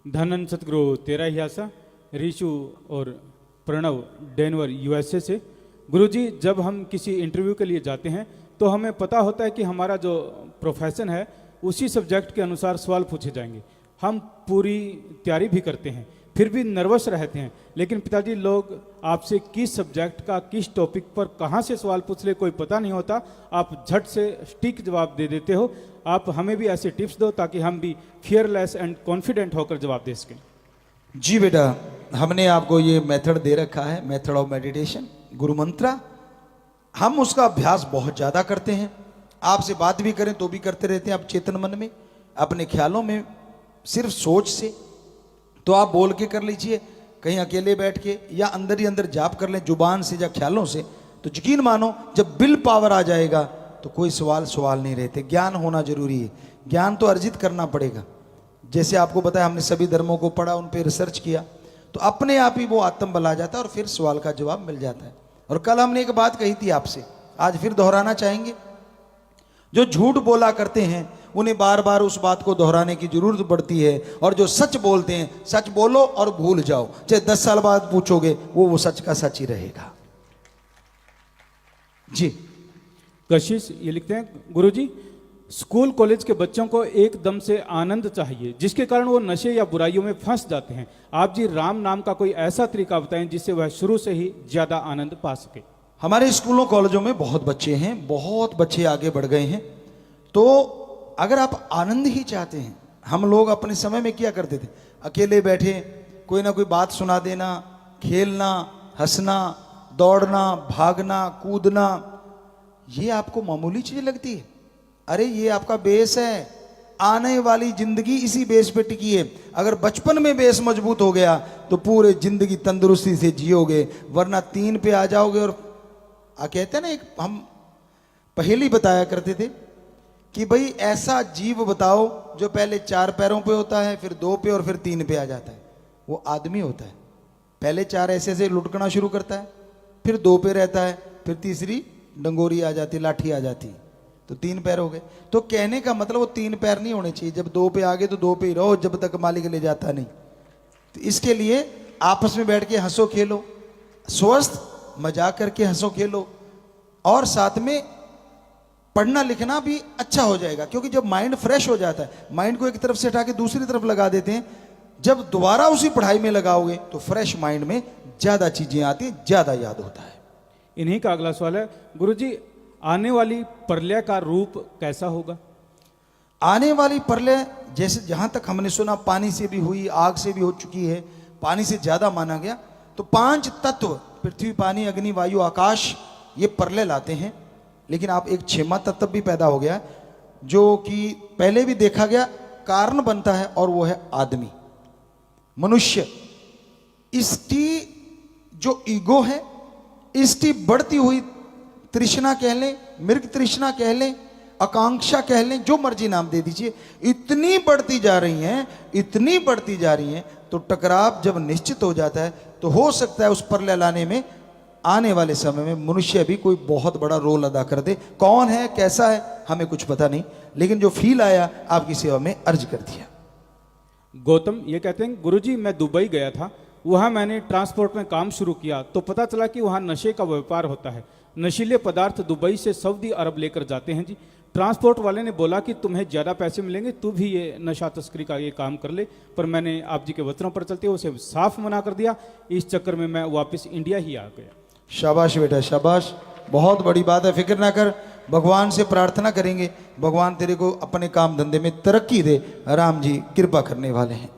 धनन सतगुरु तेरा ही आशा, ऋषु और Pranav Denver USA से। गुरुजी, जब हम किसी इंटरव्यू के लिए जाते हैं तो हमें पता होता है कि हमारा जो प्रोफेशन है उसी सब्जेक्ट के अनुसार सवाल पूछे जाएंगे। हम पूरी तैयारी भी करते हैं, फिर भी नर्वस रहते हैं। लेकिन पिताजी, लोग आपसे किस सब्जेक्ट का किस टॉपिक पर कहाँ से सवाल पूछ ले कोई पता नहीं होता। आप झट से सटीक जवाब दे देते हो। आप हमें भी ऐसे टिप्स दो ताकि हम भी फियरलेस एंड कॉन्फिडेंट होकर जवाब दे सकें। जी बेटा, हमने आपको ये मेथड दे रखा है, मेथड ऑफ मेडिटेशन, गुरु मंत्रा। हम उसका अभ्यास बहुत ज़्यादा करते हैं। आपसे बात भी करें तो भी करते रहते हैं। आप चेतन मन में अपने ख्यालों में सिर्फ सोच से तो आप बोल के कर लीजिए, कहीं अकेले बैठ के या अंदर ही अंदर जाप कर लें जुबान से या ख्यालों से, तो यकीन मानो जब विल पावर आ जाएगा तो कोई सवाल नहीं रहते। ज्ञान होना जरूरी है, ज्ञान तो अर्जित करना पड़ेगा। जैसे आपको बताया, हमने सभी धर्मों को पढ़ा, उन पर रिसर्च किया, तो अपने आप ही वो आत्म बल आ जाता है और फिर सवाल का जवाब मिल जाता है। और कल हमने एक बात कही थी आपसे, आज फिर दोहराना चाहेंगे। जो झूठ बोला करते हैं उन्हें बार बार उस बात को दोहराने की जरूरत पड़ती है, और जो सच बोलते हैं, सच बोलो और भूल जाओ, चाहे 10 साल बाद पूछोगे वो सच का सच ही रहेगा। जी कशिश ये लिखते हैं, गुरुजी, स्कूल कॉलेज के बच्चों को एकदम से आनंद चाहिए जिसके कारण वो नशे या बुराइयों में फंस जाते हैं। आप जी राम नाम का कोई ऐसा तरीका बताएं जिससे वह शुरू से ही ज्यादा आनंद पा सके। हमारे स्कूलों कॉलेजों में बहुत बच्चे हैं, बहुत बच्चे आगे बढ़ गए हैं। तो अगर आप आनंद ही चाहते हैं, हम लोग अपने समय में क्या करते थे, अकेले बैठे कोई ना कोई बात सुना देना, खेलना, हंसना, दौड़ना, भागना, कूदना, ये आपको मामूली चीज लगती है। अरे ये आपका बेस है, आने वाली जिंदगी इसी बेस पे टिकी है। अगर बचपन में बेस मजबूत हो गया तो पूरे जिंदगी तंदुरुस्ती से जियोगे, वरना 3 पे आ जाओगे। और कहते हैं ना, एक हम पहेली बताया करते थे कि भाई ऐसा जीव बताओ जो पहले 4 पैरों पे होता है, फिर 2 पे और फिर 3 पे आ जाता है। वो आदमी होता है। पहले 4 ऐसे लुढ़कना शुरू करता है, फिर 2 पे रहता है, फिर तीसरी डंगोरी आ जाती, लाठी आ जाती, तो 3 पैर हो गए। तो कहने का मतलब वो 3 पैर नहीं होने चाहिए। जब 2 पे आ गए तो 2 पे ही रहो, जब तक मालिक ले जाता नहीं। तो इसके लिए आपस में बैठ के हंसो खेलो, स्वस्थ मजाक करके हंसो खेलो, और साथ में पढ़ना लिखना भी अच्छा हो जाएगा। क्योंकि जब माइंड फ्रेश हो जाता है, माइंड को एक तरफ से हटा के दूसरी तरफ लगा देते हैं, जब दोबारा उसी पढ़ाई में लगाओगे तो फ्रेश माइंड में ज्यादा चीजें आती हैं, ज्यादा याद होता है। इन्हीं का अगला सवाल है, गुरुजी, आने वाली प्रलय का रूप कैसा होगा? आने वाली प्रलय, जैसे जहां तक हमने सुना, पानी से भी हुई, आग से भी हो चुकी है, पानी से ज्यादा माना गया। तो 5 तत्व, पृथ्वी, पानी, अग्नि, वायु, आकाश, ये प्रलय लाते हैं। लेकिन आप एक 6वां तत्व भी पैदा हो गया, जो कि पहले भी देखा गया, कारण बनता है, और वो है आदमी, मनुष्य। इसकी जो ईगो है, इसकी बढ़ती हुई तृष्णा कह लें, मृग तृष्णा कह लें, आकांक्षा कह लें, जो मर्जी नाम दे दीजिए, इतनी बढ़ती जा रही हैं, इतनी बढ़ती जा रही हैं। तो टकराव जब निश्चित हो जाता है तो हो सकता है उस प्रलय लाने में आने वाले समय में मनुष्य भी कोई बहुत बड़ा रोल अदा कर दे। कौन है, कैसा है, हमें कुछ पता नहीं, लेकिन जो फील आया आपकी सेवा में अर्ज कर दिया। गौतम ये कहते हैं, गुरुजी, मैं दुबई गया था, वहाँ मैंने ट्रांसपोर्ट में काम शुरू किया तो पता चला कि वहाँ नशे का व्यापार होता है। नशीले पदार्थ दुबई से सऊदी अरब लेकर जाते हैं जी। ट्रांसपोर्ट वाले ने बोला कि तुम्हें ज़्यादा पैसे मिलेंगे, तू भी ये नशा तस्करी का ये काम कर ले, पर मैंने आप जी के वचनों पर चलते हुए उसे साफ मना कर दिया। इस चक्कर में मैं वापस इंडिया ही आ गया। शाबाश बेटा, शाबाश, बहुत बड़ी बात है। फिक्र ना कर, भगवान से प्रार्थना करेंगे, भगवान तेरे को अपने काम धंधे में तरक्की दे। राम जी कृपा करने वाले हैं।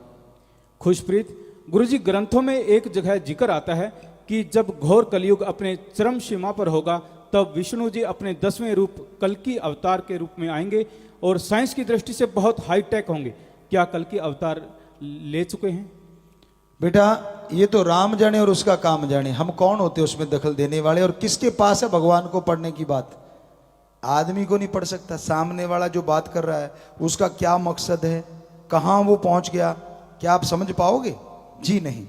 खुशप्रीत, गुरुजी, ग्रंथों में एक जगह जिक्र आता है कि जब घोर कलयुग अपने चरम सीमा पर होगा तब विष्णु जी अपने 10वें रूप कल्कि अवतार के रूप में आएंगे और साइंस की दृष्टि से बहुत हाईटेक होंगे। क्या कल्कि अवतार ले चुके हैं? बेटा ये तो राम जाने और उसका काम जाने, हम कौन होते उसमें दखल देने वाले। और किसके पास है भगवान को पढ़ने की बात? आदमी को नहीं पढ़ सकता। सामने वाला जो बात कर रहा है उसका क्या मकसद है, कहाँ वो पहुंच गया, क्या आप समझ पाओगे? जी नहीं।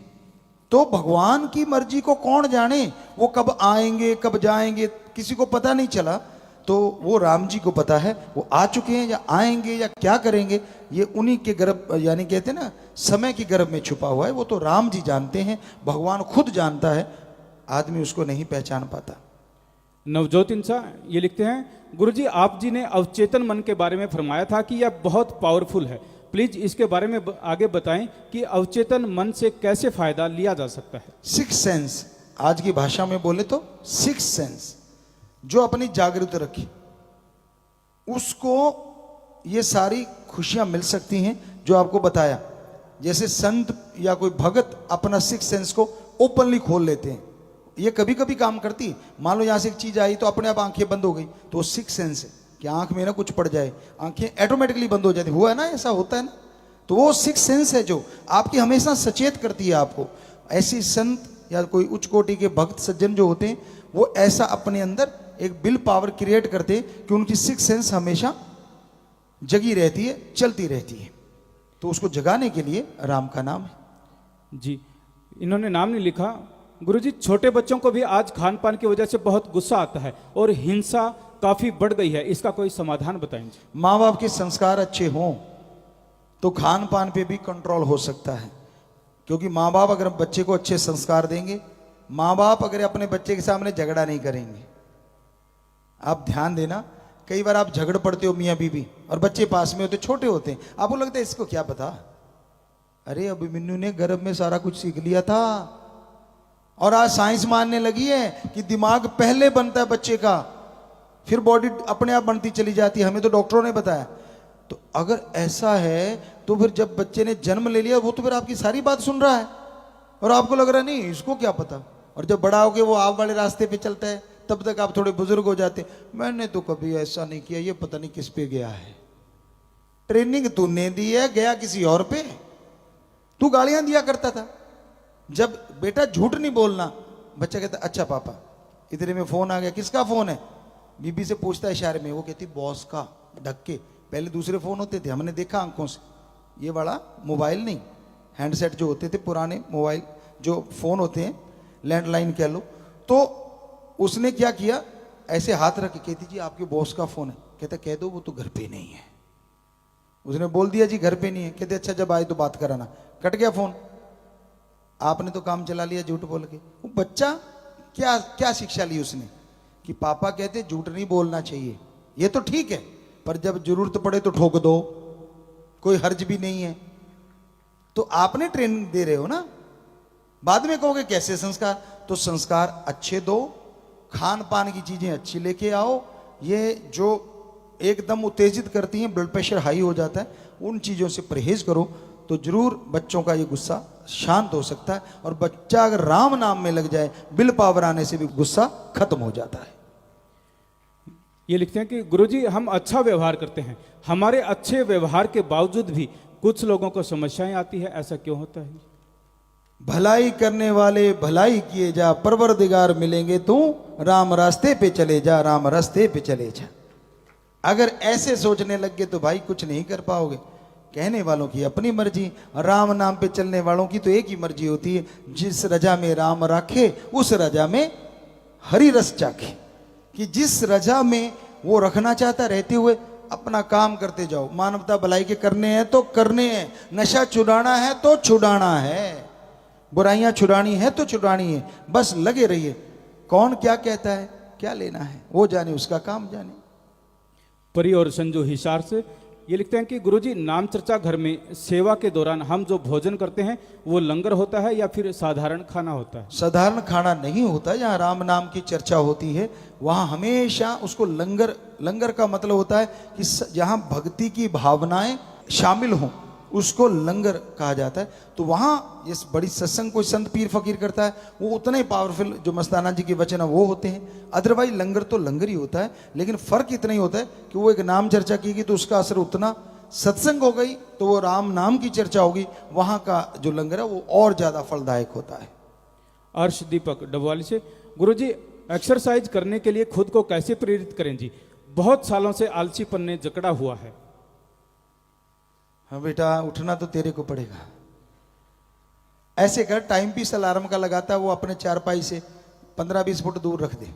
तो भगवान की मर्जी को कौन जाने, वो कब आएंगे कब जाएंगे किसी को पता नहीं चला। तो वो राम जी को पता है, वो आ चुके हैं या आएंगे या क्या करेंगे, ये उन्हीं के गर्भ, यानी कहते हैं ना समय के गर्भ में छुपा हुआ है। वो तो राम जी जानते हैं, भगवान खुद जानता है, आदमी उसको नहीं पहचान पाता। नवजोत इंसान ये लिखते हैं, गुरुजी आप जी ने अवचेतन मन के बारे में फरमाया था कि यह बहुत पावरफुल है, प्लीज इसके बारे में आगे बताएं कि अवचेतन मन से कैसे फायदा लिया जा सकता है। सिक्स सेंस, आज की भाषा में बोले तो सिक्स सेंस, जो अपनी जागृत रखी उसको ये सारी खुशियां मिल सकती हैं जो आपको बताया। जैसे संत या कोई भगत अपना सिक्स सेंस को ओपनली खोल लेते हैं, ये कभी कभी काम करती है। मान लो यहां से एक चीज आई तो अपने आप आंखें बंद हो गई, तो सिक्स सेंस है कि आंख में ना कुछ पड़ जाए, आंखें ऑटोमेटिकली बंद हो जाती, हुआ है ना, ऐसा होता है ना। तो वो सिक्स सेंस है जो आपकी हमेशा सचेत करती है आपको। ऐसी संत या कोई उच्च कोटि के भक्त सज्जन जो होते हैं, वो ऐसा अपने अंदर एक विल पावर क्रिएट करते हैं कि उनकी सिक्स सेंस हमेशा जगी रहती है, चलती रहती है। तो उसको जगाने के लिए राम का नाम है। जी, इन्होंने नाम नहीं लिखा। गुरुजी छोटे बच्चों को भी आज खान पान की वजह से बहुत गुस्सा आता है और हिंसा काफी बढ़ गई है, इसका कोई समाधान बताएंगे। माँ बाप के संस्कार अच्छे हों तो खान पान पे भी कंट्रोल हो सकता है, क्योंकि माँ बाप अगर बच्चे को अच्छे संस्कार देंगे, माँ बाप अगर अपने बच्चे के सामने झगड़ा नहीं करेंगे। आप ध्यान देना, कई बार आप झगड़ पड़ते हो मियाँ बीवी और बच्चे पास में होते, छोटे होते हैं, आपको लगता है इसको क्या पता, अरे अभी मिन्नू ने गर्भ में सारा कुछ सीख लिया था। और आज साइंस मानने लगी है कि दिमाग पहले बनता है बच्चे का, फिर बॉडी अपने आप बनती चली जाती है, हमें तो डॉक्टरों ने बताया। तो अगर ऐसा है तो फिर जब बच्चे ने जन्म ले लिया, वो तो फिर आपकी सारी बात सुन रहा है और आपको लग रहा नहीं इसको क्या पता। और जब बड़ा हो के वो आप वाले रास्ते पे चलता है, तब तक आप थोड़े बुजुर्ग हो जाते, मैंने तो कभी ऐसा नहीं किया, ये पता नहीं किस पे गया है। ट्रेनिंग तूने दी है, गया किसी और पे। तू गालियां दिया करता था, जब बेटा झूठ नहीं बोलना, बच्चा कहता अच्छा पापा, इतने में फोन आ गया, किसका फोन है, बीबी से पूछता है इशारे में, वो कहती बॉस का, ढक के। पहले दूसरे फोन होते थे, हमने देखा आंखों से, ये वाला मोबाइल नहीं, हैंडसेट जो होते थे पुराने मोबाइल, जो फोन होते हैं लैंडलाइन कह लो। तो उसने क्या किया, ऐसे हाथ रख के कहती जी आपके बॉस का फोन है, कहता कह दो वो तो घर पे नहीं है। उसने बोल दिया जी घर पे नहीं है, कहते अच्छा जब आए तो बात कराना, कट गया फोन। आपने तो काम चला लिया झूठ बोल के। वो बच्चा क्या क्या शिक्षा ली उसने कि पापा कहते झूठ नहीं बोलना चाहिए, ये तो ठीक है, पर जब जरूरत पड़े तो ठोक दो, कोई हर्ज भी नहीं है। तो आपने ट्रेनिंग दे रहे हो ना, बाद में कहोगे कैसे संस्कार, तो संस्कार अच्छे दो, खान पान की चीजें अच्छी लेके आओ। ये जो एकदम उत्तेजित करती हैं, ब्लड प्रेशर हाई हो जाता है, उन चीजों से परहेज करो, तो जरूर बच्चों का ये गुस्सा शांत हो सकता है। और बच्चा अगर राम नाम में लग जाए, विल पावर आने से भी गुस्सा खत्म हो जाता है। ये लिखते हैं कि गुरुजी हम अच्छा व्यवहार करते हैं, हमारे अच्छे व्यवहार के बावजूद भी कुछ लोगों को समस्याएं आती है, ऐसा क्यों होता है? भलाई करने वाले भलाई किए जा, परवरदिगार मिलेंगे तू, राम रास्ते पे चले जा, राम रास्ते पे चले जा। अगर ऐसे सोचने लग गए तो भाई कुछ नहीं कर पाओगे। कहने वालों की अपनी मर्जी, राम नाम पे चलने वालों की तो एक ही मर्जी होती है, जिस रजा में राम राखे उस रजा में हरि रस चाखे। कि जिस रजा में वो रखना चाहता, रहते हुए अपना काम करते जाओ। मानवता भलाई के करने हैं तो करने हैं, नशा छुड़ाना है तो छुड़ाना है, बुराइयां छुड़ानी है तो छुड़ानी है, बस लगे रहिए। कौन क्या कहता है, क्या लेना है, वो जाने, उसका काम जाने। परी और संजू हिसार से ये लिखते हैं कि गुरुजी नाम चर्चा घर में सेवा के दौरान हम जो भोजन करते हैं वो लंगर होता है या फिर साधारण खाना होता है? साधारण खाना नहीं होता। जहाँ राम नाम की चर्चा होती है वहाँ हमेशा उसको लंगर, लंगर का मतलब होता है कि जहाँ भक्ति की भावनाएं शामिल हों उसको लंगर कहा जाता है। तो वहाँ ये बड़ी सत्संग कोई संत पीर फकीर करता है, वो उतने ही पावरफुल जो मस्ताना जी के वचन है वो होते हैं। अदरवाइज लंगर तो लंगर ही होता है, लेकिन फर्क इतना ही होता है कि वो एक नाम चर्चा की गई तो उसका असर उतना, सत्संग हो गई तो वो राम नाम की चर्चा होगी, वहाँ का जो लंगर है वो और ज़्यादा फलदायक होता है। अर्श दीपक डबवाली से, गुरुजी एक्सरसाइज करने के लिए खुद को कैसे प्रेरित करें जी, बहुत सालों से आलसीपन ने जकड़ा हुआ है। हाँ बेटा, उठना तो तेरे को पड़ेगा। ऐसे कर, टाइम पीस अलार्म का लगाता है वो अपने चारपाई से 15-20 फुट दूर रख दे,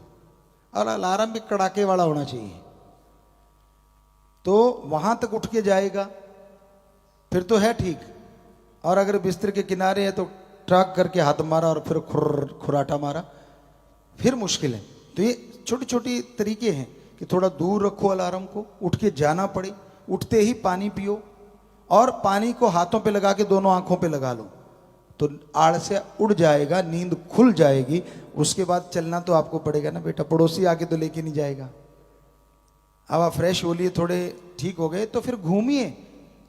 और अलार्म भी कड़ाके वाला होना चाहिए। तो वहां तक उठ के जाएगा फिर तो है ठीक, और अगर बिस्तर के किनारे है तो ट्रक करके हाथ मारा और फिर खुराटा मारा, फिर मुश्किल है। तो ये छोटी छोटी तरीके हैं कि थोड़ा दूर रखो अलार्म को, उठ के जाना पड़े, उठते ही पानी पियो, और पानी को हाथों पे लगा के दोनों आंखों पे लगा लो तो आलस्य उड़ जाएगा, नींद खुल जाएगी। उसके बाद चलना तो आपको पड़ेगा ना बेटा, पड़ोसी आके तो लेके नहीं जाएगा। अब आप फ्रेश हो लिए, थोड़े ठीक हो गए तो फिर घूमिए।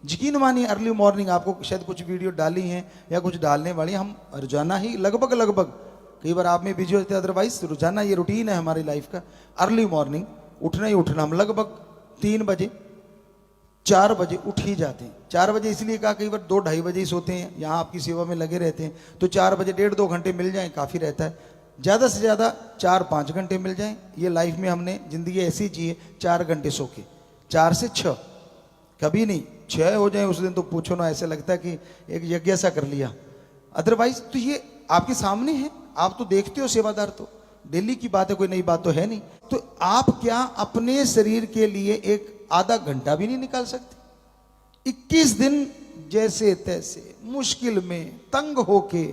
यकीन मानिए अर्ली मॉर्निंग, आपको शायद कुछ वीडियो डाली हैं या कुछ डालने वाली हैं, हम रोजाना ही लगभग कई बार आप में बिजी होते हैं, अदरवाइज रोजाना ये रूटीन है हमारी लाइफ का, अर्ली मॉर्निंग उठना ही उठना। हम लगभग 3 बजे 4 बजे उठ ही जाते हैं। 4 बजे इसलिए कहा, कई बार 2-2:30 बजे ही सोते हैं, यहाँ आपकी सेवा में लगे रहते हैं, तो 4 बजे 1.5-2 घंटे मिल जाएं काफ़ी रहता है। ज़्यादा से ज़्यादा 4-5 घंटे मिल जाएं। ये लाइफ में हमने ज़िंदगी ऐसी जी है, 4 घंटे सो के, 4 से 6, कभी नहीं 6 हो जाए उस दिन तो पूछो ना, ऐसे लगता है कि एक यज्ञ सा कर लिया। अदरवाइज तो ये आपके सामने है, आप तो देखते हो, सेवादार तो डेली की बात है, कोई नई बात तो है नहीं। तो आप क्या अपने शरीर के लिए एक आधा घंटा भी नहीं निकाल सकते? 21 दिन जैसे तैसे मुश्किल में तंग होके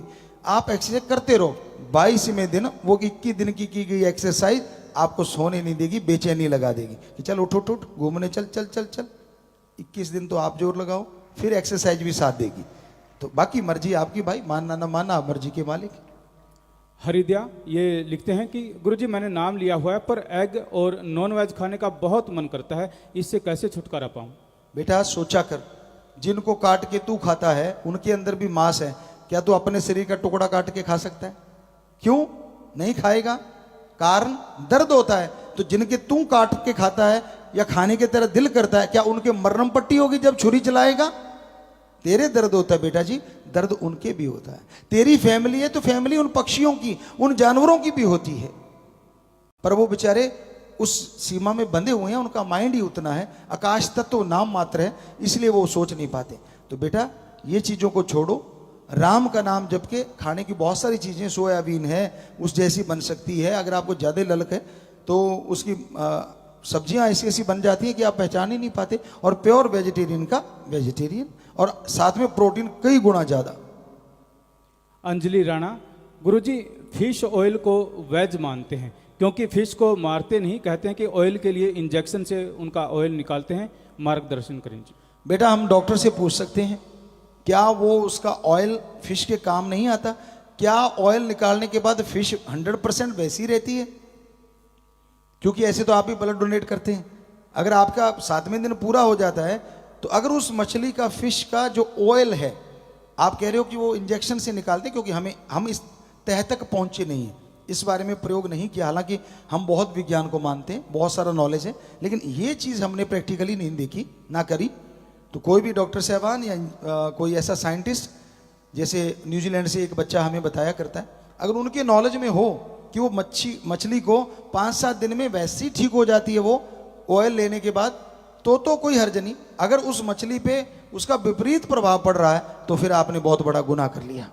आप एक्सरसाइज करते रहो। 22वें दिन वो 21 दिन की गई एक्सरसाइज आपको सोने नहीं देगी, बेचैनी लगा देगी कि चल उठ उठ उठ, घूमने चल चल चल चल। 21 दिन तो आप जोर लगाओ, फिर एक्सरसाइज भी साथ देगी। तो बाकी मर्जी आपकी भाई, मानना ना मानना आप मर्जी के मालिक। हरिद्या ये लिखते हैं कि गुरुजी मैंने नाम लिया हुआ है पर एग और नॉन वेज खाने का बहुत मन करता है, इससे कैसे छुटकारा पाऊं? बेटा सोचा कर, जिनको काट के तू खाता है उनके अंदर भी मांस है, क्या तू अपने शरीर का टुकड़ा काट के खा सकता है? क्यों नहीं खाएगा? कारण दर्द होता है। तो जिनके तू काट के खाता है या खाने के तेरा दिल करता है, क्या उनके मरहम पट्टी होगी जब छुरी चलाएगा? तेरे दर्द होता है बेटा जी, दर्द उनके भी होता है। तेरी फैमिली है तो फैमिली उन पक्षियों की, उन जानवरों की भी होती है, पर वो बेचारे उस सीमा में बंधे हुए हैं, उनका माइंड ही उतना है, आकाश तत्व नाम मात्र है, इसलिए वो सोच नहीं पाते। तो बेटा ये चीजों को छोड़ो, राम का नाम जप के खाने की बहुत सारी चीजें, सोयाबीन है उस जैसी बन सकती है, अगर आपको ज्यादा ललक है तो उसकी सब्जियां ऐसी ऐसी बन जाती हैं कि आप पहचान ही नहीं पाते। और प्योर वेजिटेरियन का वेजिटेरियन, और साथ में प्रोटीन कई गुना ज्यादा। अंजलि राणा, गुरुजी फिश ऑयल को वेज मानते हैं क्योंकि फिश को मारते नहीं, कहते हैं कि ऑयल के लिए इंजेक्शन से उनका ऑयल निकालते हैं, मार्गदर्शन करें जी। बेटा हम डॉक्टर से पूछ सकते हैं, क्या वो उसका ऑयल फिश के काम नहीं आता? क्या ऑयल निकालने के बाद फिश 100% वैसी रहती है? क्योंकि ऐसे तो आप भी ब्लड डोनेट करते हैं। अगर आपका 7वें दिन पूरा हो जाता है तो अगर उस मछली का, फिश का जो ऑयल है, आप कह रहे हो कि वो इंजेक्शन से निकालते हैं, क्योंकि हम इस तह तक पहुंचे नहीं हैं, इस बारे में प्रयोग नहीं किया। हालांकि हम बहुत विज्ञान को मानते हैं, बहुत सारा नॉलेज है, लेकिन ये चीज़ हमने प्रैक्टिकली नहीं देखी ना करी। तो कोई भी डॉक्टर साहबान या कोई ऐसा साइंटिस्ट, जैसे न्यूजीलैंड से एक बच्चा हमें बताया करता है, अगर उनके नॉलेज में हो कि वो मछली को 5-7 दिन में वैसी ठीक हो जाती है वो ऑयल लेने के बाद, तो कोई हर्ज नहीं। अगर उस मछली पे उसका विपरीत प्रभाव पड़ रहा है तो फिर आपने बहुत बड़ा गुनाह कर लिया।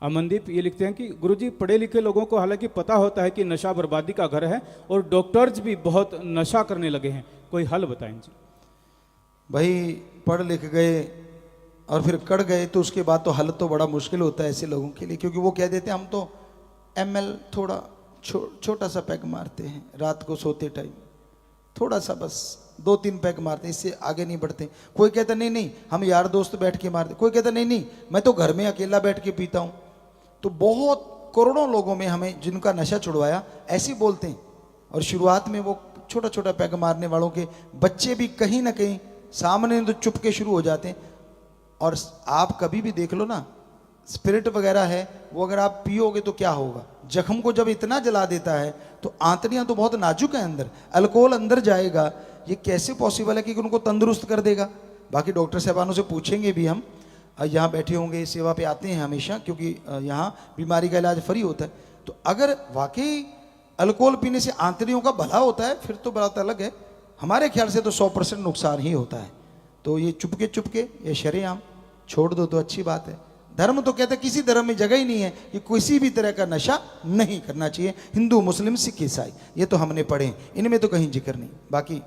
अमनदीप ये लिखते हैं कि गुरुजी पढ़े लिखे लोगों को हालांकि पता होता है कि नशा बर्बादी का घर है और डॉक्टर्स भी बहुत नशा करने लगे हैं, कोई हल बताएं जी। भाई पढ़ लिख गए और फिर कड़ गए तो उसके बाद तो हल तो बड़ा मुश्किल होता है ऐसे लोगों के लिए, क्योंकि वो कह देते हैं हम तो ml थोड़ा छोटा सा पैक मारते हैं रात को सोते टाइम, थोड़ा सा बस 2-3 पैक मारते हैं, इससे आगे नहीं बढ़ते। कोई कहता नहीं नहीं हम यार दोस्त बैठ के मारते, कोई कहता नहीं नहीं मैं तो घर में अकेला बैठ के पीता हूँ। तो बहुत करोड़ों लोगों में हमें जिनका नशा छुड़वाया ऐसे बोलते हैं। और शुरुआत में वो छोटा छोटा पैक मारने वालों के बच्चे भी कहीं ना कहीं सामने तो चुपके शुरू हो जाते हैं। और आप कभी भी देख लो ना, स्पिरिट वगैरह है वो अगर आप पियोगे तो क्या होगा, जख्म को जब इतना जला देता है तो आंतड़ियां तो बहुत नाजुक हैं अंदर, अल्कोहल अंदर जाएगा, ये कैसे पॉसिबल है कि उनको तंदुरुस्त कर देगा। बाकी डॉक्टर साहबानों से पूछेंगे भी, हम यहाँ बैठे होंगे, सेवा पे आते हैं हमेशा, क्योंकि यहाँ बीमारी का इलाज फ्री होता है। तो अगर वाकई अल्कोहल पीने से आंतड़ियों का भला होता है फिर तो बात अलग है, हमारे ख्याल से तो 100% नुकसान ही होता है। तो ये चुपके ये शरेआम छोड़ दो तो अच्छी बात है, धर्म तो कहता है किसी धर्म में जगह ही नहीं है कि किसी भी तरह का नशा नहीं करना चाहिए। हिंदू, मुस्लिम, सिख, ईसाई, ये तो हमने पढ़े हैं, इनमें तो कहीं जिक्र नहीं। बाकी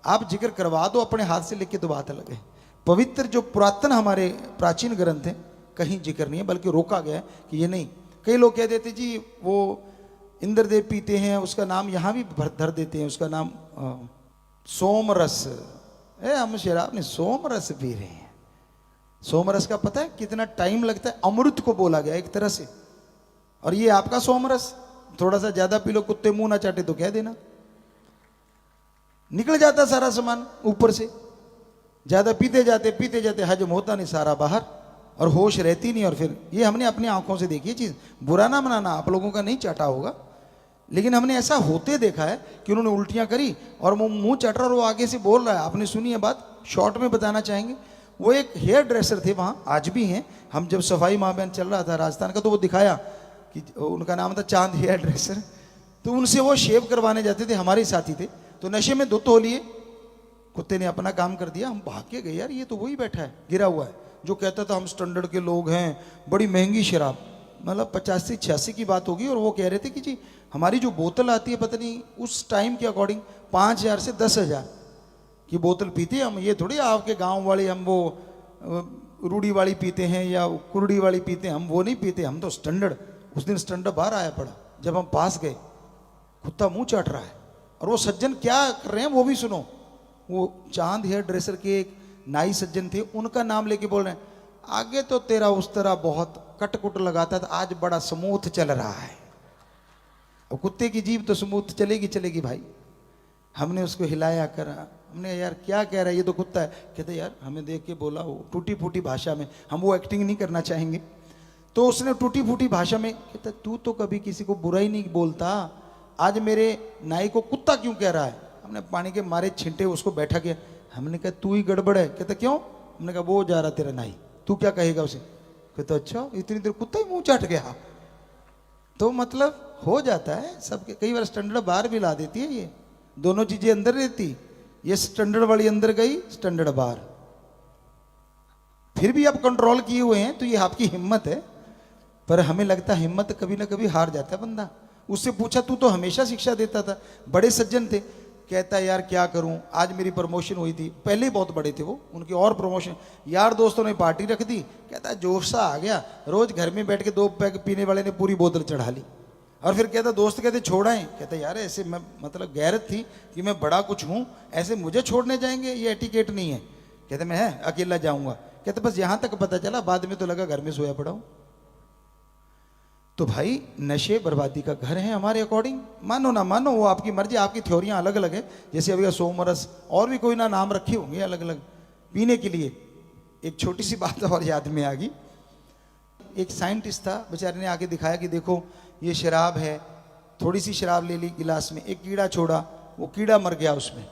आप जिक्र करवा दो अपने हाथ से लिख के तो बात अलग है। पवित्र जो पुरातन हमारे प्राचीन ग्रंथ हैं कहीं जिक्र नहीं है, बल्कि रोका गया है कि ये नहीं। कई लोग कह देते जी वो इंद्रदेव पीते हैं, उसका नाम यहाँ भी धर देते हैं, उसका नाम सोमरस। हम शराब नहीं, सोमरस पी रहे हैं। सोमरस का पता है कितना टाइम लगता है? अमृत को बोला गया एक तरह से, और ये आपका सोमरस। थोड़ा सा ज्यादा पी लो, कुत्ते मुंह ना चाटे तो कह देना, निकल जाता सारा सामान ऊपर से। ज्यादा पीते जाते हजम होता नहीं, सारा बाहर, और होश रहती नहीं। और फिर ये हमने अपनी आंखों से देखी है चीज, बुरा ना मनाना, आप लोगों का नहीं चाटा होगा, लेकिन हमने ऐसा होते देखा है कि उन्होंने उल्टियां करी और वो मुंह चट रहा और वो आगे से बोल रहा है। आपने सुनी है बात, शॉर्ट में बताना चाहेंगे। वो एक हेयर ड्रेसर थे, वहाँ आज भी हैं। हम जब सफाई महाअभियान चल रहा था राजस्थान का, तो वो दिखाया कि उनका नाम था चांद हेयर ड्रेसर। तो उनसे वो शेव करवाने जाते थे, हमारे साथी थे। तो नशे में धुत हो लिए, कुत्ते ने अपना काम कर दिया, हम भाग के गए, यार ये तो वही बैठा है गिरा हुआ है जो कहता था हम स्टैंडर्ड के लोग हैं, बड़ी महंगी शराब, मतलब 85-86 की बात होगी। और वो कह रहे थे कि जी हमारी जो बोतल आती है, पता नहीं उस टाइम के अकॉर्डिंग 5,000 से 10,000 की बोतल पीते हैं हम। ये थोड़ी आपके गांव वाले हम वो रूढ़ी वाली पीते हैं या कुरड़ी वाली पीते हैं, हम वो नहीं पीते, हम तो स्टैंडर्ड। उस दिन स्टैंडर्ड बाहर आया पड़ा, जब हम पास गए, कुत्ता मुंह चाट रहा है। और वो सज्जन क्या कर रहे हैं वो भी सुनो। वो चांद हेयर ड्रेसर के एक नाई सज्जन थे, उनका नाम लेके बोल रहे हैं, आगे तो तेरा उस तरह बहुत कटकुट लगाता था, आज बड़ा स्मूथ चल रहा है। और कुत्ते की जीभ तो स्मूथ चलेगी भाई। हमने उसको हिलाया करा, हमने यार क्या कह रहा है, ये तो कुत्ता है। कहते यार हमें देख के बोला, वो टूटी फूटी भाषा में, हम वो एक्टिंग नहीं करना चाहेंगे। तो उसने टूटी फूटी भाषा में कहता, तू तो कभी किसी को बुरा ही नहीं बोलता, आज मेरे नाई को कुत्ता क्यों कह रहा है? हमने पानी के मारे छिंटे उसको बैठा किया। हमने कहा तू ही गड़बड़ है। कहता क्यों? हमने कहा वो जा रहा तेरा नाई, तू क्या कहेगा उसे? कहता अच्छा, इतनी देर कुत्ता ही मुंह चाट गया। तो मतलब हो जाता है सबके। कई बार स्टैंडर्ड बाहर भी ला देती है, ये दोनों चीजें अंदर रहती, ये स्टैंडर्ड वाली अंदर गई, स्टैंडर्ड बाहर। फिर भी आप कंट्रोल किए हुए हैं, तो ये आपकी हिम्मत है। पर हमें लगता है हिम्मत कभी ना कभी हार जाता है बंदा। उससे पूछा, तू तो हमेशा शिक्षा देता था, बड़े सज्जन थे। कहता यार क्या करूं, आज मेरी प्रमोशन हुई थी, पहले ही बहुत बड़े थे वो, उनकी और प्रमोशन, यार दोस्तों ने पार्टी रख दी। कहता जोश सा आ गया, रोज घर में बैठ के 2 पैक पीने वाले ने पूरी बोतल चढ़ा ली। और फिर कहता दोस्त कहते छोड़ाएं। कहता यार ऐसे मैं मतलब गैरत थी कि मैं बड़ा कुछ हूं, ऐसे मुझे छोड़ने जाएंगे, ये एटिकेट नहीं है। कहते मैं अकेला जाऊंगा। कहते बस यहां तक पता चला, बाद में तो लगा घर में सोया पड़ा हूं। तो भाई नशे बर्बादी का घर है हमारे अकॉर्डिंग, मानो ना मानो वो आपकी मर्जी, आपकी थ्योरियां अलग अलग है। जैसे अभी सोमरस और भी कोई ना नाम रखे होंगे अलग अलग पीने के लिए। एक छोटी सी बात और याद में आ गई, एक साइंटिस्ट था, बेचारे ने आके दिखाया कि देखो ये शराब है, थोड़ी सी शराब ले ली गिलास में, एक कीड़ा छोड़ा, वो कीड़ा मर गया उसमें।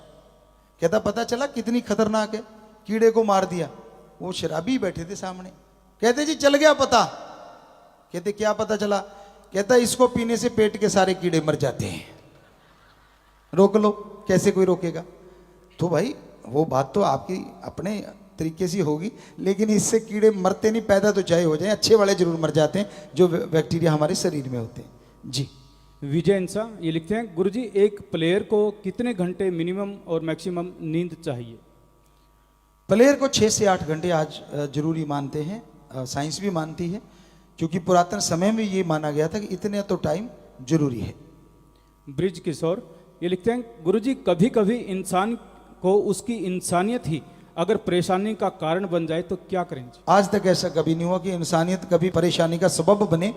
कहता पता चला कितनी खतरनाक है, कीड़े को मार दिया। वो शराबी बैठे थे सामने, कहते जी चल गया पता। कहते क्या पता चला? कहता इसको पीने से पेट के सारे कीड़े मर जाते हैं, रोक लो। कैसे कोई रोकेगा? तो भाई वो बात तो आपकी अपने तरीके से होगी, लेकिन इससे कीड़े मरते नहीं, पैदा तो चाहे हो जाए, अच्छे वाले जरूर मर जाते हैं जो बैक्टीरिया हमारे शरीर में होते हैं। जी विजय इंसा ये लिखते हैं, गुरुजी एक प्लेयर को कितने घंटे मिनिमम और मैक्सिमम नींद चाहिए? प्लेयर को 6 से 8 घंटे आज जरूरी मानते हैं, साइंस भी मानती है, क्योंकि पुरातन समय में ये माना गया था कि इतने तो टाइम जरूरी है। ब्रिज किशोर ये लिखते हैं, गुरुजी कभी कभी इंसान को उसकी इंसानियत ही अगर परेशानी का कारण बन जाए तो क्या करें? आज तक ऐसा कभी नहीं हुआ कि इंसानियत कभी परेशानी का सबब बने।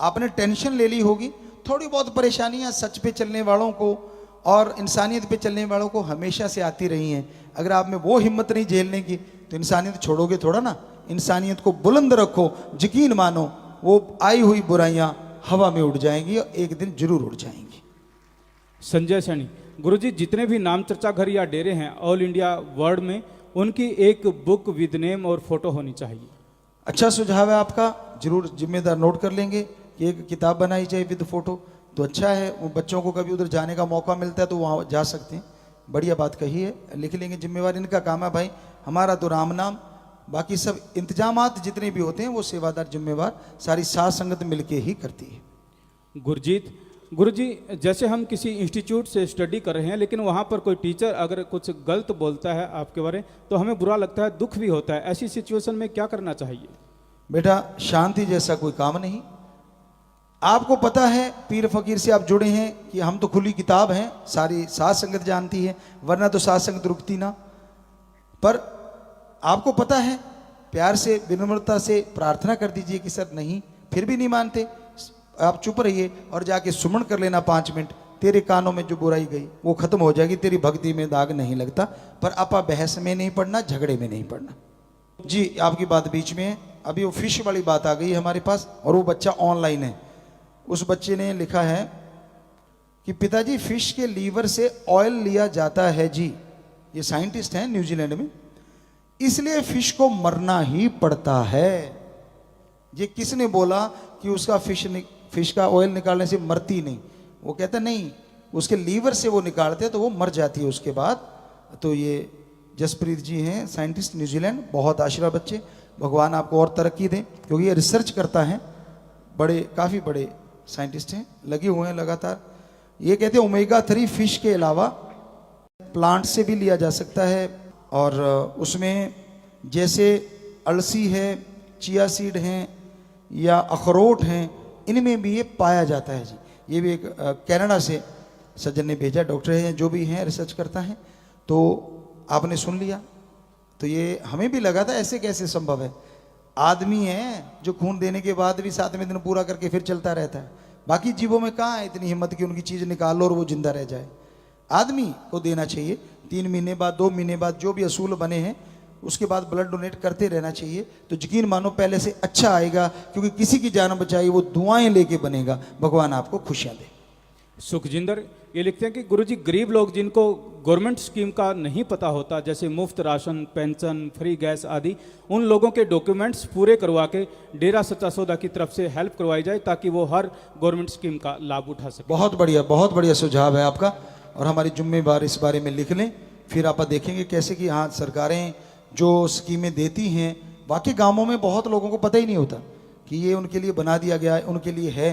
आपने टेंशन ले ली होगी, थोड़ी बहुत परेशानियां सच पे चलने वालों को और इंसानियत पे चलने वालों को हमेशा से आती रही हैं। अगर आप में वो हिम्मत नहीं झेलने की तो इंसानियत छोड़ोगे थोड़ा ना। इंसानियत को बुलंद रखो, यकीन मानो वो आई हुई बुराइयां हवा में उड़ जाएंगी और एक दिन जरूर उड़ जाएंगी। संजय सैनी, गुरुजी जितने भी नाम चर्चा घर या डेरे हैं ऑल इंडिया वर्ल्ड में, उनकी एक बुक विद नेम और फोटो होनी चाहिए। अच्छा सुझाव है आपका, जरूर जिम्मेदार नोट कर लेंगे कि एक किताब बनाई जाए विद फोटो, तो अच्छा है। वो बच्चों को कभी उधर जाने का मौका मिलता है तो वहाँ जा सकते हैं। बढ़िया बात कही है, लिख लेंगे, जिम्मेवार इनका काम है भाई। हमारा तो राम नाम बाकी सब इंतजामात जितने भी होते हैं वो सेवादार जिम्मेवार सारी साथ संगत मिलके ही करती है। गुरुजी, जैसे हम किसी इंस्टीट्यूट से स्टडी कर रहे हैं, लेकिन वहाँ पर कोई टीचर अगर कुछ गलत बोलता है आपके बारे में, तो हमें बुरा लगता है, दुख भी होता है। ऐसी सिचुएशन में क्या करना चाहिए? बेटा, शांति जैसा कोई काम नहीं। आपको पता है पीर फकीर से आप जुड़े हैं कि हम तो खुली किताब हैं, सारी साथ संगत जानती है, वरना तो साथ संगत रुकती ना। पर आपको पता है, प्यार से विनम्रता से प्रार्थना कर दीजिए कि सर नहीं, फिर भी नहीं मानते, आप चुप रहिए और जाके सुमन कर लेना 5 मिनट। तेरे कानों में जो बुराई गई वो खत्म हो जाएगी, तेरी भक्ति में दाग नहीं लगता। पर आपा बहस में नहीं पड़ना, झगड़े में नहीं पड़ना। जी, आपकी बात बीच में है। अभी वो फिश वाली बात आ गई है हमारे पास, और वो बच्चा ऑनलाइन है। उस बच्चे ने लिखा है कि पिताजी, फिश के लीवर से ऑयल लिया जाता है जी। ये साइंटिस्ट हैं न्यूजीलैंड में, इसलिए फिश को मरना ही पड़ता है। ये किसने बोला कि उसका फिश का ऑयल निकालने से मरती नहीं? वो कहता नहीं, उसके लीवर से वो निकालते हैं तो वो मर जाती है उसके बाद। तो ये जसप्रीत जी हैं, साइंटिस्ट न्यूजीलैंड, बहुत आशीर्वाद बच्चे, भगवान आपको और तरक्की दें, क्योंकि ये रिसर्च करता है, काफ़ी बड़े साइंटिस्ट हैं, लगे हुए हैं लगातार। ये कहते हैं ओमेगा 3 फिश के अलावा प्लांट से भी लिया जा सकता है, और उसमें जैसे अलसी है, चिया सीड हैं या अखरोट हैं, इनमें भी ये पाया जाता है जी। ये भी एक कनाडा से सज्जन ने भेजा, डॉक्टर हैं जो भी हैं, रिसर्च करता है। तो आपने सुन लिया, तो ये हमें भी लगा था ऐसे कैसे संभव है। आदमी है जो खून देने के बाद भी 7वें दिन पूरा करके फिर चलता रहता है। बाकी जीवों में कहाँ है इतनी हिम्मत कि उनकी चीज़ निकाल लो और वो जिंदा रह जाए। आदमी को देना चाहिए 3 महीने बाद, 2 महीने बाद, जो भी असूल बने हैं उसके बाद ब्लड डोनेट करते रहना चाहिए। तो यकीन मानो पहले से अच्छा आएगा, क्योंकि किसी की जान बचाई वो दुआएं लेके बनेगा। भगवान आपको खुशियां दे। सुखजिंदर ये लिखते हैं कि गुरुजी, गरीब लोग जिनको गवर्नमेंट स्कीम का नहीं पता होता, जैसे मुफ्त राशन, पेंशन, फ्री गैस आदि, उन लोगों के डॉक्यूमेंट्स पूरे करवा के डेरा सच्चा सौदा की तरफ से हेल्प करवाई जाए, ताकि वो हर गवर्नमेंट स्कीम का लाभ उठा सके। बहुत बढ़िया सुझाव है आपका, और हमारी जिम्मेवार इस बारे में लिख लें। फिर आप देखेंगे कैसे कि हाँ, सरकारें जो स्कीमें देती हैं, बाकी गांवों में बहुत लोगों को पता ही नहीं होता कि ये उनके लिए बना दिया गया है, उनके लिए है।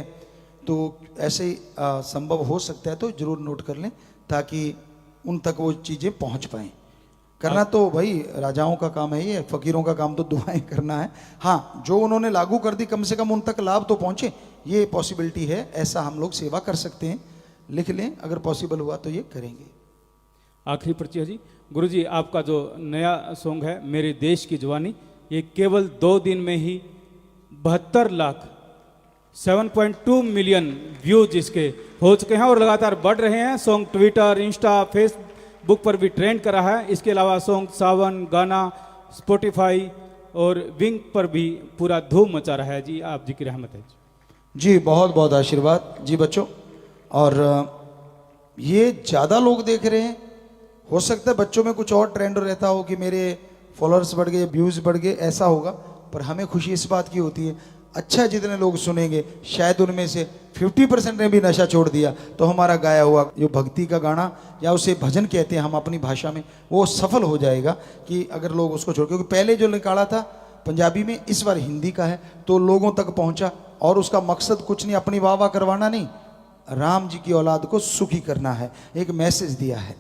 तो ऐसे संभव हो सकता है तो जरूर नोट कर लें, ताकि उन तक वो चीज़ें पहुंच पाएं। करना तो भाई राजाओं का काम है, ये फकीरों का काम तो दुआएं करना है। हाँ, जो उन्होंने लागू कर दी, कम से कम उन तक लाभ तो पहुंचे, ये पॉसिबिलिटी है। ऐसा हम लोग सेवा कर सकते हैं। लिख लें, अगर पॉसिबल हुआ तो ये करेंगे। आखिरी पर्ची है जी। गुरुजी, आपका जो नया सॉन्ग है मेरे देश की जवानी, ये केवल 2 दिन में ही 72 लाख 7.2 मिलियन व्यूज इसके हो चुके हैं और लगातार बढ़ रहे हैं। सॉन्ग ट्विटर, इंस्टा, फेसबुक पर भी ट्रेंड कर रहा है। इसके अलावा सॉन्ग सावन, गाना, स्पॉटिफाई और विंग पर भी पूरा धूम मचा रहा है जी। आप जी की रहमत है जी। बहुत बहुत आशीर्वाद जी बच्चों। और ये ज़्यादा लोग देख रहे हैं, हो सकता है बच्चों में कुछ और ट्रेंड रहता हो कि मेरे फॉलोअर्स बढ़ गए, व्यूज़ बढ़ गए, ऐसा होगा। पर हमें खुशी इस बात की होती है, अच्छा जितने लोग सुनेंगे, शायद उनमें से 50% ने भी नशा छोड़ दिया, तो हमारा गाया हुआ जो भक्ति का गाना या उसे भजन कहते हैं हम अपनी भाषा में, वो सफल हो जाएगा। कि अगर लोग उसको छोड़, क्योंकि पहले जो निकाला था पंजाबी में, इस बार हिंदी का है, तो लोगों तक पहुंचा। और उसका मकसद कुछ नहीं, अपनी वाह वाह करवाना नहीं, राम जी की औलाद को सुखी करना है, एक मैसेज दिया है।